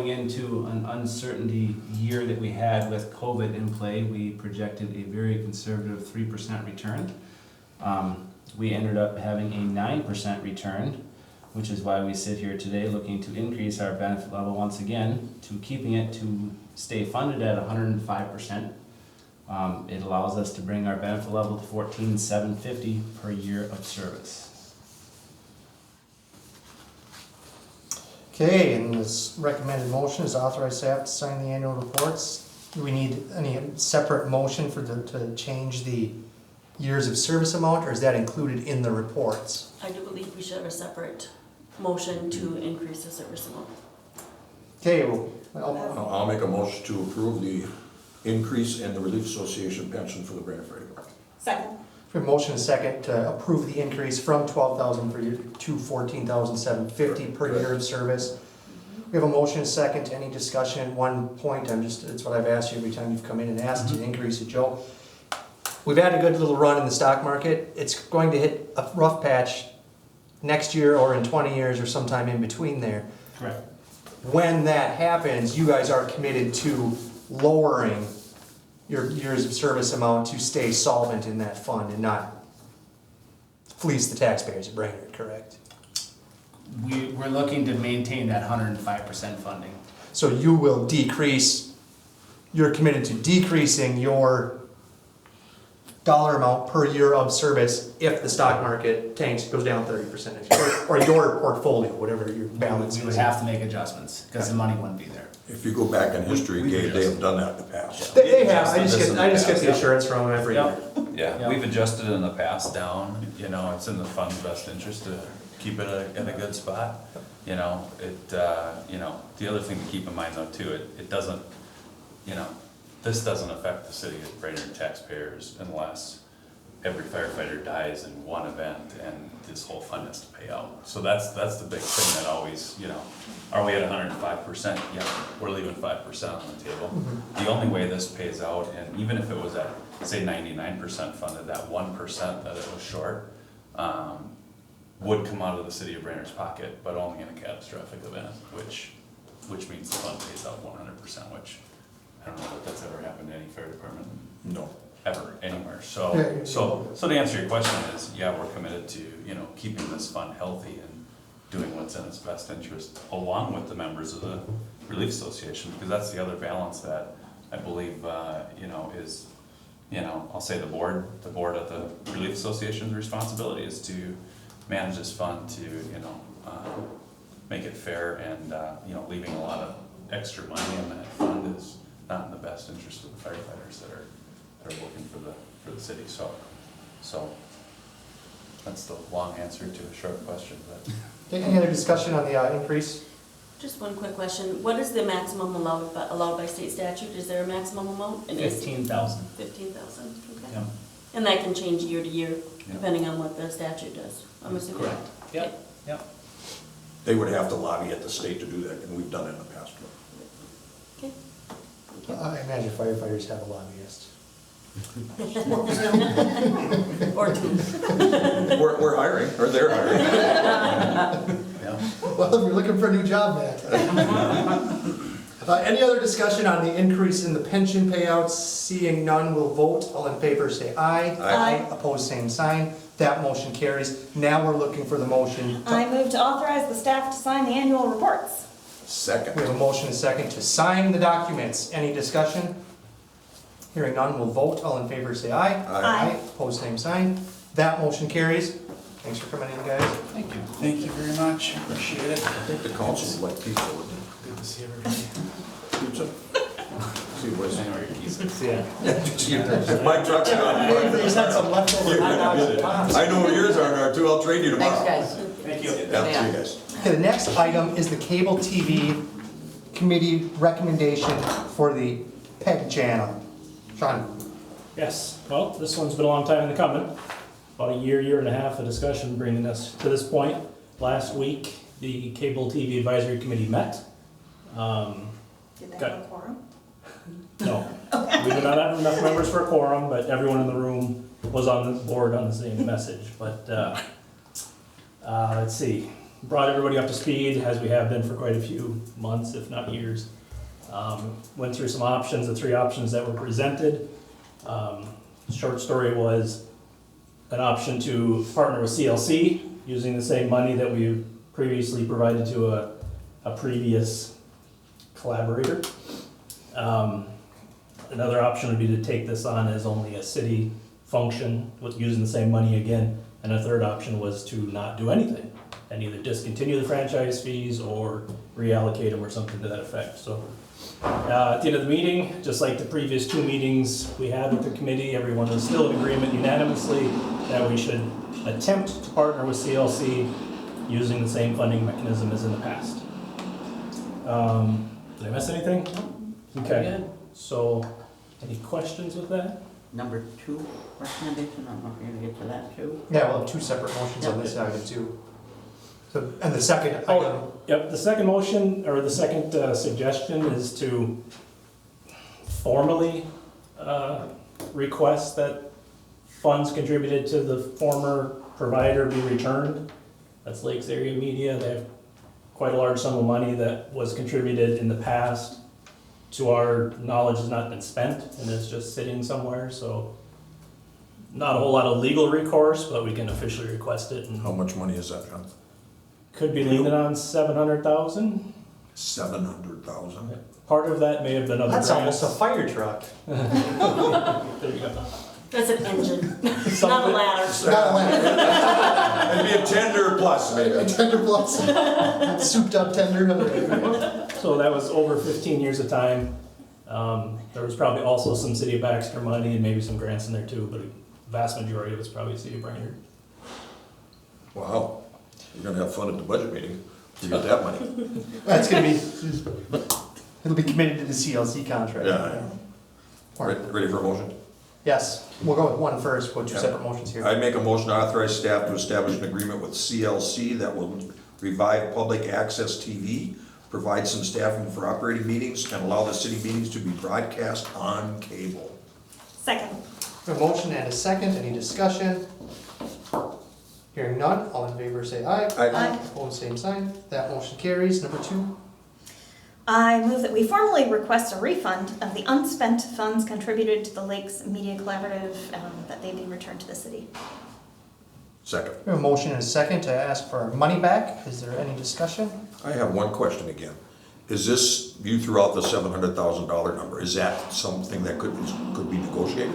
going into an uncertainty year that we had with COVID in play, we projected a very conservative 3% return. We ended up having a 9% return, which is why we sit here today looking to increase our benefit level once again, to keeping it to stay funded at 105%. It allows us to bring our benefit level to $14,750 per year of service. Okay, and this recommended motion is authorize staff to sign the annual reports. Do we need any separate motion to change the years of service amount, or is that included in the reports? I do believe we should have a separate motion to increase the service amount. Okay, well, I'll make a motion to approve the increase in the Relief Association pension for the Brainerd Fire Department. Second. for motion and second to approve the increase from $12,000 per year to $14,750 per year of service. We have a motion and second. Any discussion at one point? It's what I've asked you every time you've come in and asked you to increase it, Joe. We've had a good little run in the stock market. It's going to hit a rough patch next year or in 20 years or sometime in between there. Correct. When that happens, you guys are committed to lowering your years of service amount to stay solvent in that fund and not fleece the taxpayers of Brainerd, correct? We're looking to maintain that 105% funding. So you will decrease, you're committed to decreasing your dollar amount per year of service if the stock market tanks, goes down 30% next year, or your portfolio, whatever your balance is. We would have to make adjustments because the money wouldn't be there. If you go back in history, Gabe, they have done that in the past. They have, I just get the assurance from them every year. Yeah, Yeah. we've adjusted in the past down, you know, it's in the fund's best interest to keep it in a good spot. You know, the other thing to keep in mind though too, it doesn't, you know, this doesn't affect the city of Brainerd taxpayers unless every firefighter dies in one event and this whole fund has to pay out. So that's the big thing that always, you know, are we at 105%? Yeah, we're leaving 5% on the table. The only way this pays out, and even if it was at, say, 99% funded, that 1% that it was short, would come out of the city of Brainerd's pocket, but only in a catastrophic event, which means the fund pays out 100%, which I don't know if that's ever happened to any fire department. No. Ever, anywhere. So to answer your question is, yeah, we're committed to, you know, keeping this fund healthy and doing what's in its best interest, along with the members of the Relief Association, because that's the other balance that I believe, you know, is, you know, I'll say the board at the Relief Association's responsibility is to manage this fund to, you know, make it fair, and, you know, leaving a lot of extra money in that fund is not in the best interest of the firefighters that are working for the city. So that's the long answer to a short question. But Any other discussion on the increase? Just one quick question. What is the maximum allowed by state statute? Is there a maximum amount? 15,000. 15,000, okay. Yeah. And that can change year to year, depending on what the statute does, I'm assuming? Correct. Yep. Yep. They would have to lobby at the state to do that, and we've done it in the past. Okay. I imagine firefighters have a lobbyist. Or two. We're hiring, or they're hiring. Yeah. Well, if you're looking for a new job, Matt. Any other discussion on the increase in the pension payouts? Seeing none, we'll vote. All in favor say aye. Aye. Opposed, same sign. That motion carries. Now we're looking for the motion. I move to authorize the staff to sign the annual reports. Second. We have a motion and second to sign the documents. Any discussion? Hearing none, we'll vote. All in favor say aye. Aye. Opposed, same sign. That motion carries. Thanks for coming in, guys. Thank you. thank you very much. Appreciate it. I think the council would like pizza, wouldn't Good to see everybody. they? Pizza? See what's I know where your keys are. Yeah. My truck's gone. They just had some leftover hot dogs and pops. I know where yours are too, I'll trade you tomorrow. Thanks, guys. Thank you. Yeah, see you guys. Okay, the next item is the cable TV committee recommendation for the PEG channel. Sean? Yes, well, this one's been a long time in the coming. About a year and a half of discussion bringing us to this point. Last week, the Cable TV Advisory Committee met. Did they have a quorum? No, we do not have enough members for a quorum, but everyone in the room was on the board on the same message. But let's see, brought everybody up to speed, as we have been for quite a few months, if not years. Went through some options, the 3 options that were presented. Short story was an option to partner with CLC, using the same money that we previously provided to a previous collaborator. Another option would be to take this on as only a city function with using the same money again. And a third option was to not do anything and either discontinue the franchise fees or reallocate them or something to that effect. So at the end of the meeting, just like the previous 2 meetings we had with the committee, everyone was still in agreement unanimously that we should attempt to partner with CLC using the same funding mechanism as in the past. Did I miss anything? Okay, so any questions with that? Number 2 recommendation, I don't know if you're gonna get to that too. Yeah, we'll have 2 separate motions on this item too. So, and the second item, Oh, yep, the second motion, or the second suggestion is to formally request that funds contributed to the former provider be returned. That's Lakes Area Media. They have quite a large sum of money that was contributed in the past. To our knowledge, has not been spent and is just sitting somewhere, so not a whole lot of legal recourse, but we can officially request it, and How much money is that, John? could be leaning on 700,000. 700,000? Part of that may have been other that's grants. almost a fire truck. There you go. That's an engine, not a ladder. Maybe a tender plus, maybe. Tender plus, souped up tender. So that was over 15 years of time. There was probably also some City of Baxter money and maybe some grants in there too, but a vast majority of it's probably City of Brainerd. Wow, you're gonna have fun at the budget meeting, you get that money. That's gonna be, it'll be committed to the CLC contract. Yeah. Ready for a motion? Yes, we'll go with 1 first, we'll 2 Yeah. separate motions here. I make a motion to authorize staff to establish an agreement with CLC that will revive public access TV, provide some staffing for operating meetings, and allow the city meetings to be broadcast on cable. Second. A motion and a second, any discussion? Hearing none, all in favor say aye. Aye. Opposed, same sign. That motion carries. Number 2, I move that we formally request a refund of the unspent funds contributed to the Lakes Media Collaborative, that they be returned to the city. Second. we have a motion and a second to ask for our money back. Is there any discussion? I have one question again. Is this, you threw out the $700,000 number, is that something that could be negotiated?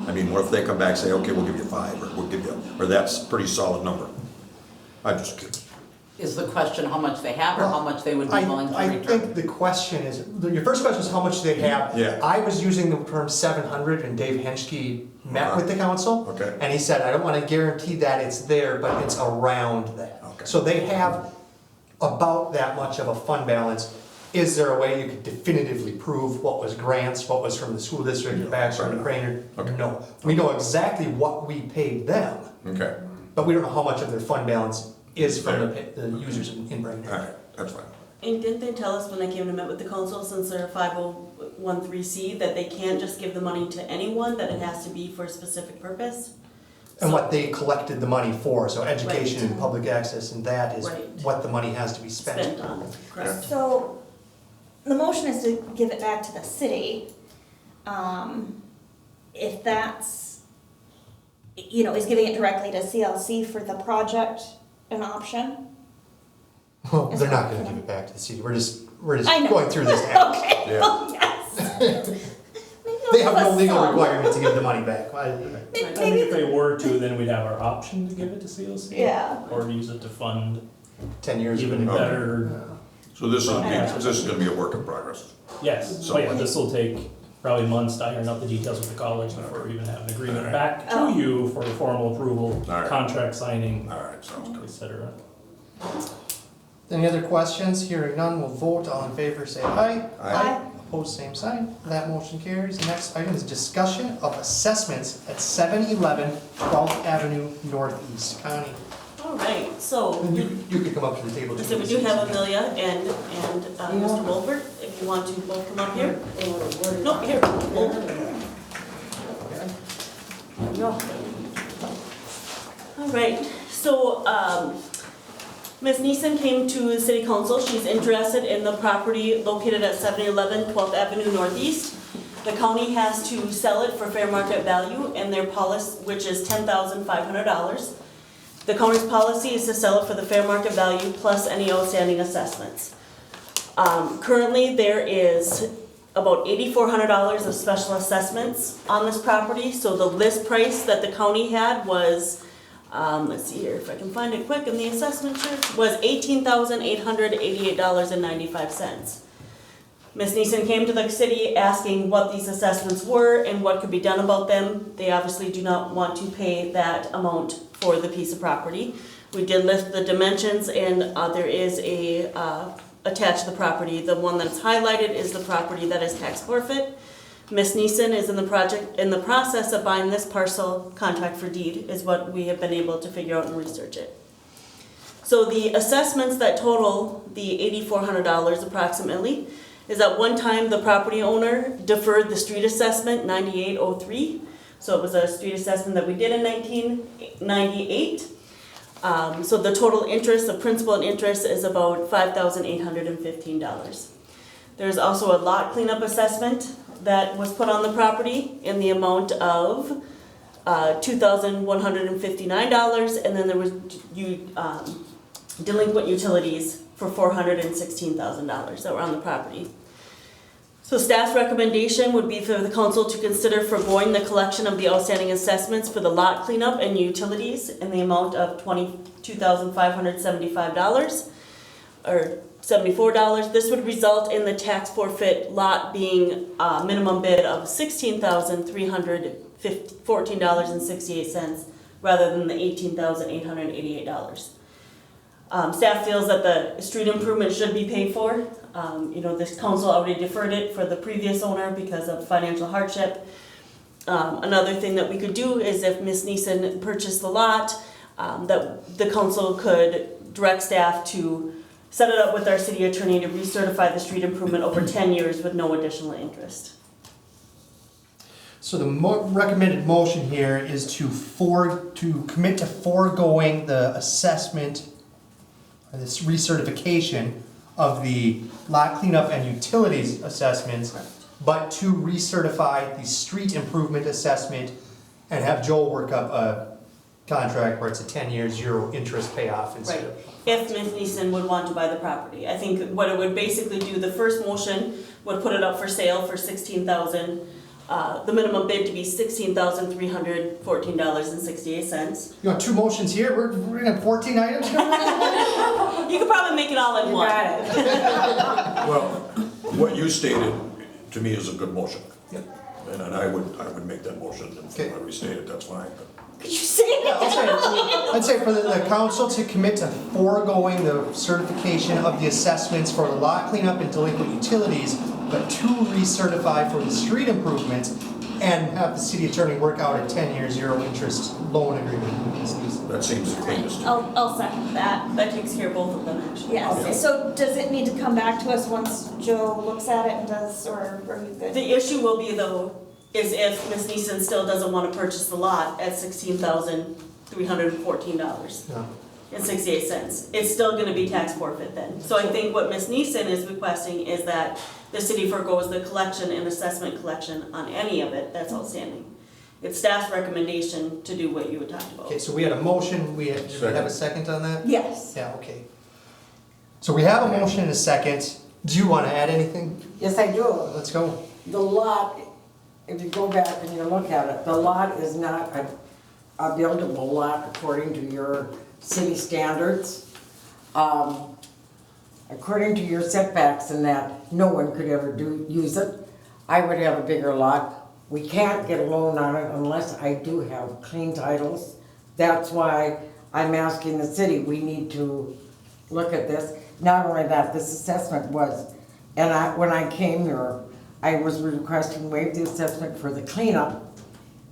I mean, what if they come back and say, okay, we'll give you 5, or we'll give you, or that's a pretty solid number? I'm just kidding. Is the question how much they have or how much they would be willing to I return? think the question is, your first question is how much they have. Yeah. I was using the term 700 and Dave Henschke met with the council. Okay. And he said, I don't want to guarantee that it's there, but it's around that. Okay. So they have about that much of a fund balance. Is there a way you could definitively prove what was grants, what was from the school district, Yeah, Baxter, and Brainerd? Okay. No. We know exactly what we paid them, Okay, but we don't know how much of their fund balance is from the users in Brainerd. all right, that's fine. And didn't they tell us when they came to meet with the council, since they're a 5013C, that they can't just give the money to anyone, that it has to be for a specific purpose? And So- what they collected the money for, so education Right. and public access, and that is Right. what the money has to be spent. Spent on, correct? So, the motion is to give it back to the city. If that's, is giving it directly to CLC for the project an option? Well, they're not gonna give it back to the city, we're just I know. going through this now. Okay, Yeah. well, yes. Maybe They have I'll no give legal us some. requirement to give the money back. I think if they were to, then we'd have our option to give it to CLC. Yeah. Or use it to fund 10 years ago. even Okay. better. So this is gonna be a work in progress. Yes, so yeah, this will take probably months to iron out the details with the college before we even have an agreement back to Oh. you for formal approval, All right. contract signing, All right, sounds good. etc. Any other questions? Hearing none, we'll vote. All in favor, say aye. Aye. Opposed, same sign. That motion carries. Next item is discussion of assessments at 711 12th Avenue Northeast. Connie, All right, so, you could come up to the table. so we do have Amelia and Mr. Wolford, if you want to both come up here. No, here, All right, so, Ms. Neeson came to the city council. She's interested in the property located at 711 12th Avenue Northeast. The county has to sell it for fair market value and their policy, which is $10,500. The county's policy is to sell it for the fair market value plus any outstanding assessments. Currently, there is about $8,400 of special assessments on this property. So the list price that the county had was, let's see here if I can find it quick in the assessment chart, was $18,888.95. Ms. Neeson came to the city asking what these assessments were and what could be done about them. They obviously do not want to pay that amount for the piece of property. We did lift the dimensions and there is a attached to the property. The one that's highlighted is the property that is tax forfeit. Ms. Neeson is in the process of buying this parcel. Contract for deed is what we have been able to figure out and research it. So the assessments that total the $8,400 approximately is at one time the property owner deferred the street assessment 9803. So it was a street assessment that we did in 1998. So the total interest, the principal and interest is about $5,815. There's also a lot cleanup assessment that was put on the property in the amount of $2,159, and then there was delinquent utilities for $416,000 that were on the property. So staff's recommendation would be for the council to consider forgoing the collection of the outstanding assessments for the lot cleanup and utilities in the amount of $22,575 or $74. This would result in the tax forfeit lot being a minimum bid of $16,314.68 rather than the $18,888. Staff feels that the street improvement should be paid for. This council already deferred it for the previous owner because of financial hardship. Another thing that we could do is if Ms. Neeson purchased the lot, that the council could direct staff to set it up with our city attorney to recertify the street improvement over 10 years with no additional interest. So the recommended motion here is to commit to foregoing the assessment, or this recertification of the lot cleanup and utilities assessments, but to recertify the street improvement assessment and have Joel work up a contract where it's a 10-year, zero interest payoff instead of. If Ms. Neeson would want to buy the property. I think what it would basically do, the first motion would put it up for sale for $16,000, the minimum bid to be $16,314.68. You want two motions here? We're gonna have 14 items here? You could probably make it all in one. Well, what you stated to me is a good motion. Yep. And I would make that motion, and if Okay. I restate it, that's fine. But Could you say it? Yeah, I'd say for the council to commit to foregoing the certification of the assessments for the lot cleanup and delinquent utilities, but to recertify for the street improvements and have the city attorney work out a 10-year, zero interest loan agreement with Ms. Neeson. that seems heinous to me. I'll second that. That takes care of both of them, actually. Yes, so does it need to come back to us once Joe looks at it and does, or are you good? The issue will be though, is if Ms. Neeson still doesn't want to purchase the lot at $16,314.68. It's still going to be tax forfeit then. So I think what Ms. Neeson is requesting is that the city forgoes the collection and assessment collection on any of it that's outstanding. It's staff's recommendation to do what you had talked about. Okay, so we had a motion, did we have a second on that? Yes. Yeah, okay. So we have a motion and a second. Do you want to add anything? Yes, I do. Let's go. The lot, if you go back and you look at it, the lot is not a buildable lot according to your city standards. According to your setbacks and that, no one could ever use it. I would have a bigger lot. We can't get a loan on it unless I do have clean titles. That's why I'm asking the city, we need to look at this. Not only that, this assessment was, and when I came here, I was requesting waive the assessment for the cleanup.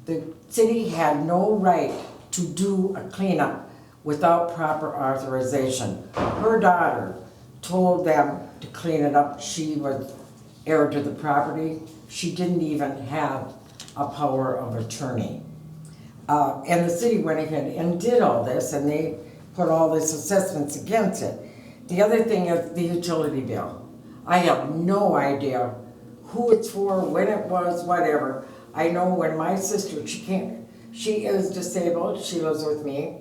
The city had no right to do a cleanup without proper authorization. Her daughter told them to clean it up. She was heir to the property. She didn't even have a power of attorney. And the city went ahead and did all this, and they put all this assessments against it. The other thing is the utility bill. I have no idea who it's for, when it was, whatever. I know when my sister, she is disabled, she lives with me.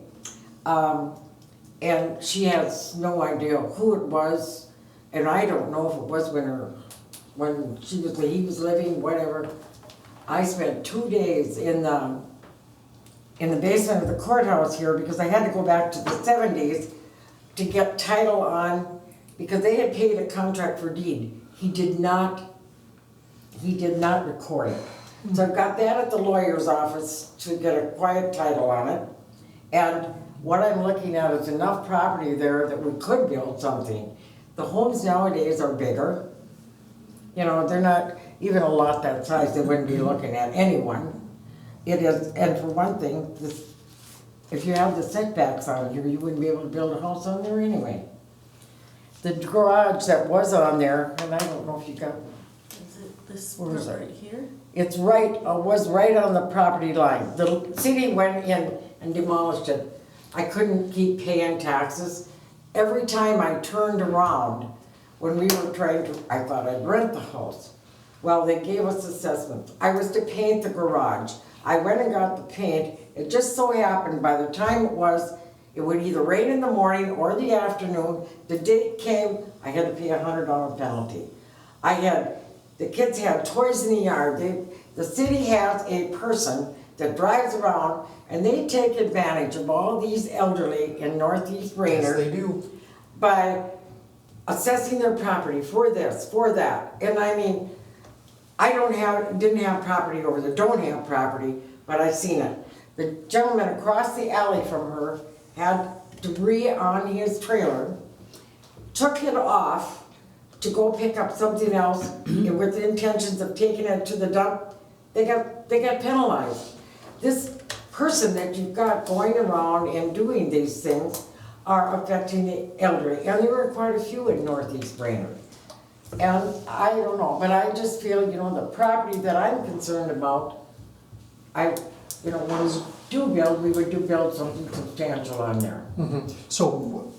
And she has no idea who it was, and I don't know if it was when he was living, whatever. I spent 2 days in the basement of the courthouse here because I had to go back to the 70s to get title on, because they had paid a contract for deed. He did not record it. So I've got that at the lawyer's office to get a quiet title on it. And what I'm looking at is enough property there that we could build something. The homes nowadays are bigger. You know, they're not even a lot that size, they wouldn't be looking at anyone. It is, and for one thing, if you have the setbacks on here, you wouldn't be able to build a house on there anyway. The garage that was on there, and I don't know if you got, Is it this Where part is it? right here? it's right, was right on the property line. The city went in and demolished it. I couldn't keep paying taxes. Every time I turned around, when we were trying to, I thought I'd rent the house. Well, they gave us assessment. I was to paint the garage. I went and got the paint. It just so happened by the time it would either rain in the morning or the afternoon. The date came, I had to pay $100 penalty. The kids had toys in the yard. The city has a person that drives around and they take advantage of all these elderly in Northeast Brainerd. Yes, they do. By assessing their property for this, for that. And I mean, I didn't have property over there, don't have property, but I seen it. The gentleman across the alley from her had debris on his trailer, took it off to go pick up something else, and with the intentions of taking it to the dump. They got penalized. This person that you've got going around and doing these things are affecting the elderly, and there are quite a few in Northeast Brainerd. And I don't know, but I just feel, the property that I'm concerned about, when we we would build something substantial on there. Mm-hmm. So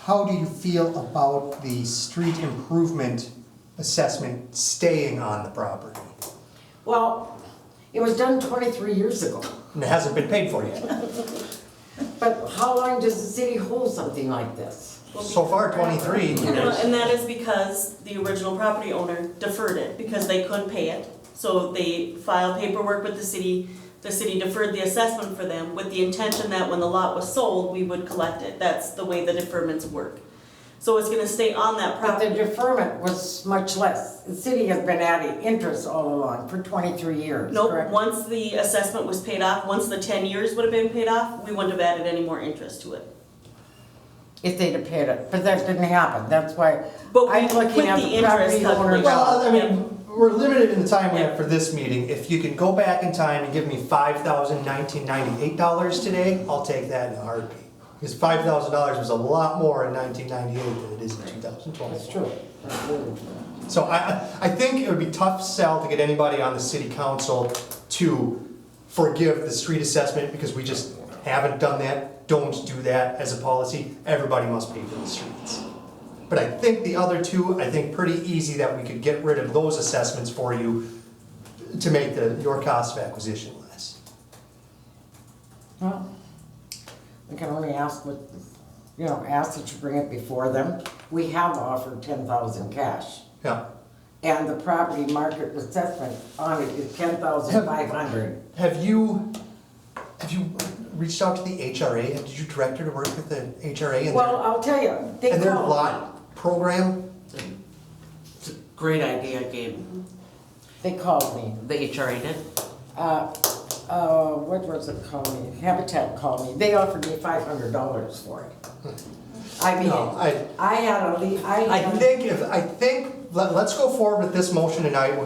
how do you feel about the street improvement assessment staying on the property? Well, it was done 23 years ago. And it hasn't been paid for yet. But how long does the city hold something like this? So far, 23 years. And that is because the original property owner deferred it because they couldn't pay it. So they filed paperwork with the city deferred the assessment for them with the intention that when the lot was sold, we would collect it. That's the way the deferments work. So it's gonna stay on that But the property. deferment was much less. The city has been adding interest all along for 23 years, Nope, correct? once the assessment was paid off, once the 10 years would have been paid off, we wouldn't have added any more interest to it. If they'd have paid it, but that didn't happen. That's why But we I'm looking quit at the the interest property owner. calculation. Well, I Yep. mean, we're limited in the time we have for this meeting. If you can go back in time and give me $5,1998 today, I'll take that in a heartbeat. Because $5,000 was a lot more in 1998 than it is in 2020. That's true. So I think it would be tough sell to get anybody on the city council to forgive the street assessment because we just haven't done that. Don't do that as a policy. Everybody must pay for the streets. But I think the other two, pretty easy that we could get rid of those assessments for you to make your cost of acquisition less. Well, we can only ask ask that you bring it before them. We have offered 10,000 cash. Yeah. And the property market assessment on it is 10,500. Have you reached out to the HRA? Did you direct her to work with the HRA Well, I'll tell you, they and their called. lot program? It's a great idea, Gabe. They called me. The HRA did. What was it called me? Habitat called me. They offered me $500 for it. I mean, No, let's go forward with this motion tonight.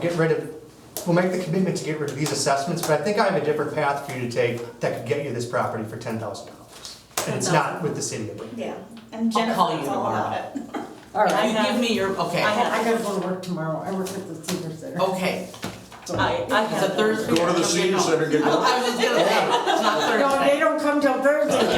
We'll make the commitment to get rid of these assessments, but I think I have a different path for you to take that could get you this property for $10,000. And it's not with the city of Brainerd. Yeah, and I'll call Jennifer's you all about tomorrow. it. all right. You give me your, okay. I gotta go to work tomorrow. I work at the senior center. Okay. So- I It's a have Thursday. Go to the senior center, get I was just gonna say, it's not No, they Thursday. don't come till Thursday.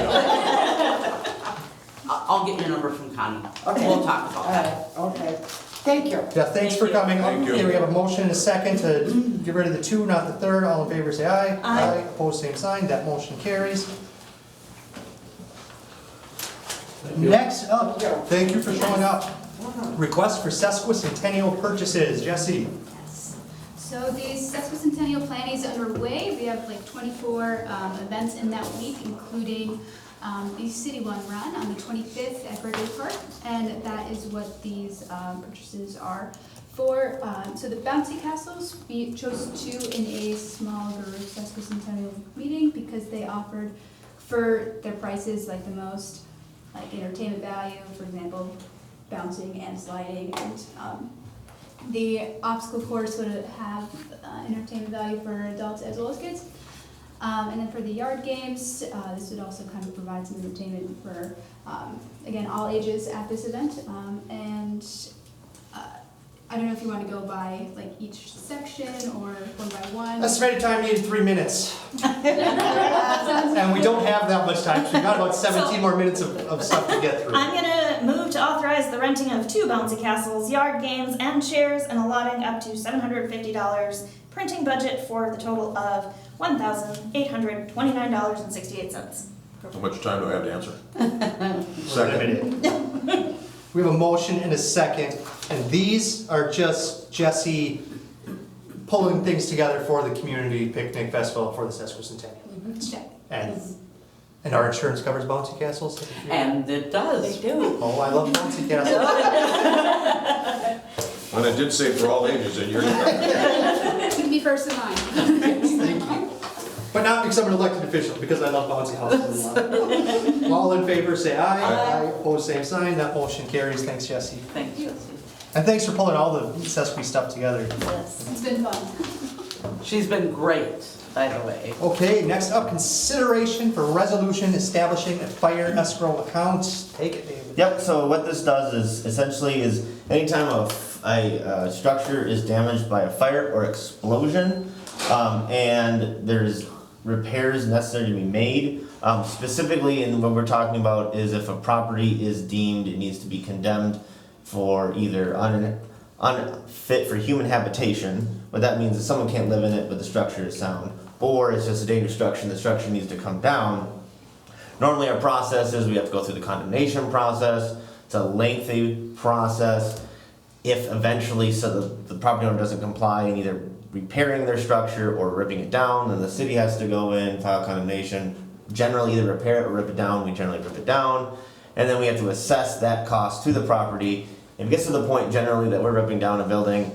I'll get your number from Connie. Okay. We'll talk about that. Okay, thank you. Yeah, thanks for coming. Thank you. Okay, we have a motion and a second to get rid of the 2, not the 3rd. All in favor, say aye. Aye. Opposed, same sign. That motion carries. Next up, thank you for showing up. Request for Sesame Centennial purchases. Jesse. Yes. So the Sesquicentennial planning is underway. We have like 24 events in that week, including the City One Run on the 25th at Brainerd Park, and that is what these purchases are for. So the bouncy castles, we chose 2 in a small group Sesquicentennial meeting because they offered for their prices like the most like entertainment value, for example, bouncing and sliding, and the obstacle course would have entertainment value for adults as well as kids. And then for the yard games, this would also kind of provide some entertainment for, again, all ages at this event. And I don't know if you want to go by like each section or one by one. Estimated time needed 3 minutes. And we don't have that much time, so we got about 17 more minutes of stuff to get through. I'm gonna move to authorize the renting of 2 bouncy castles, yard games, and chairs, and allotting up to $750 printing budget for the total of $1,829.68. How much time do I have to answer? Second. We have a motion and a second, and these are just Jesse pulling things together for the community picnic festival for the Sesquicentennial. Check. And our insurance covers bouncy castles? And it does. They do. Oh, I love bouncy castles. And I did say for all ages, and you're. You can be first in line. Thank you. But not because I'm an elected official, because I love bouncy houses. All in favor, say aye. Aye. Opposed, same sign. That motion carries. Thanks, Jesse. Thank you. And thanks for pulling all the Sesame stuff together. Yes. It's been fun. She's been great, by the way. Okay, next up, consideration for resolution establishing a fire escrow account. Take it, David. Yep, so what this does is essentially is anytime a structure is damaged by a fire or explosion, and there's repairs necessary to be made, specifically, and what we're talking about is if a property is deemed it needs to be condemned for either unfit for human habitation, what that means is someone can't live in it but the structure is sound, or it's just a dangerous structure and the structure needs to come down. Normally our process is we have to go through the condemnation process. It's a lengthy process. If eventually the property owner doesn't comply in either repairing their structure or ripping it down, then the city has to go in, file condemnation, generally either repair it or rip it down. We generally rip it down, and then we have to assess that cost to the property. If it gets to the point generally that we're ripping down a building,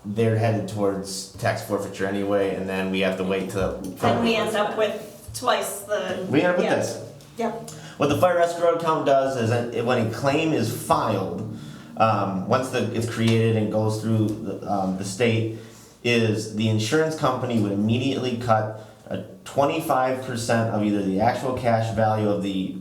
they're headed towards tax forfeiture anyway, and then we have to wait till. Then we end up with twice the. We end up with yeah. this. Yep. What the fire escrow account does is that when a claim is filed, once it's created and goes through the state, is the insurance company would immediately cut 25% of either the actual cash value of the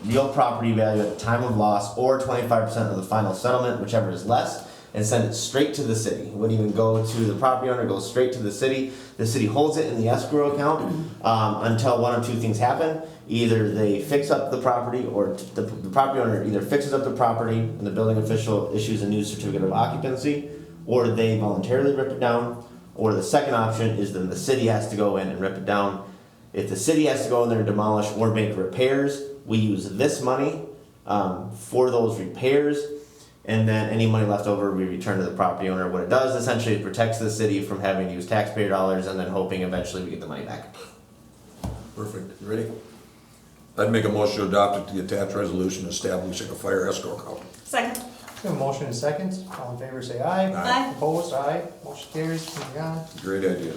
real property value at the time of loss, or 25% of the final settlement, whichever is less, and send it straight to the city. It wouldn't even go to the property owner, it goes straight to the city. The city holds it in the escrow account until one of 2 things happen. Either they fix up the property, or the property owner either fixes up the property and the building official issues a new certificate of occupancy, or they voluntarily rip it down, or the second option is then the city has to go in and rip it down. If the city has to go in there and demolish or make repairs, we use this money for those repairs, and then any money left over we return to the property owner. What it does essentially is protects the city from having to use taxpayer dollars and then hoping eventually we get the money back. Perfect, you ready? I'd make a motion to adopt the attached resolution establishing a fire escrow account. Second. We have a motion and a second. All in favor, say aye. Aye. Opposed, aye. Motion carries. Moving on. Great idea.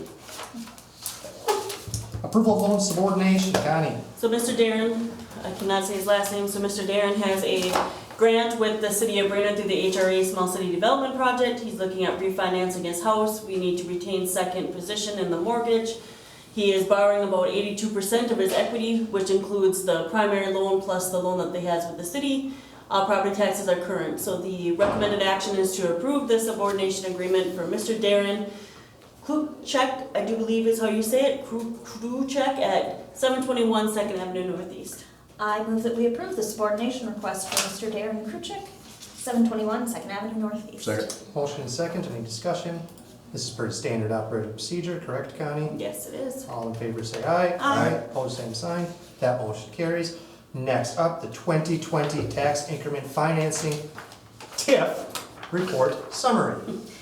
Approval of loan subordination, Connie. So Mr. Darren, I cannot say his last name, so Mr. Darren has a grant with the city of Brainerd through the HRA Small City Development Project. He's looking at refinancing his house. We need to retain second position in the mortgage. He is borrowing about 82% of his equity, which includes the primary loan plus the loan that they has with the city. Property taxes are current, so the recommended action is to approve this subordination agreement for Mr. Darren Krupchek, I do believe is how you say it, Krupchek at 721 2nd Avenue Northeast. I move that we approve the subordination request for Mr. Darren Kruchek, 721 Second Avenue Northeast. Second. Motion and second, any discussion? This is pretty standard operating procedure, correct, Connie? Yes, it is. All in favor say aye. Aye. Opposed, same sign. That motion carries. Next up, the 2020 tax increment financing TIF report summary.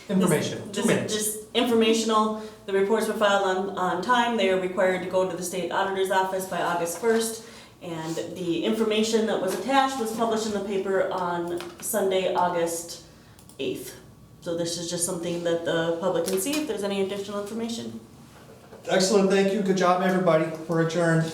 Information, 2 This is minutes. just informational. The reports were filed on time. They are required to go to the state auditor's office by August 1st. And the information that was attached was published in the paper on Sunday, August 8th. So this is just something that the public can see if there's any additional information. Excellent, thank you. Good job, everybody. We're adjourned.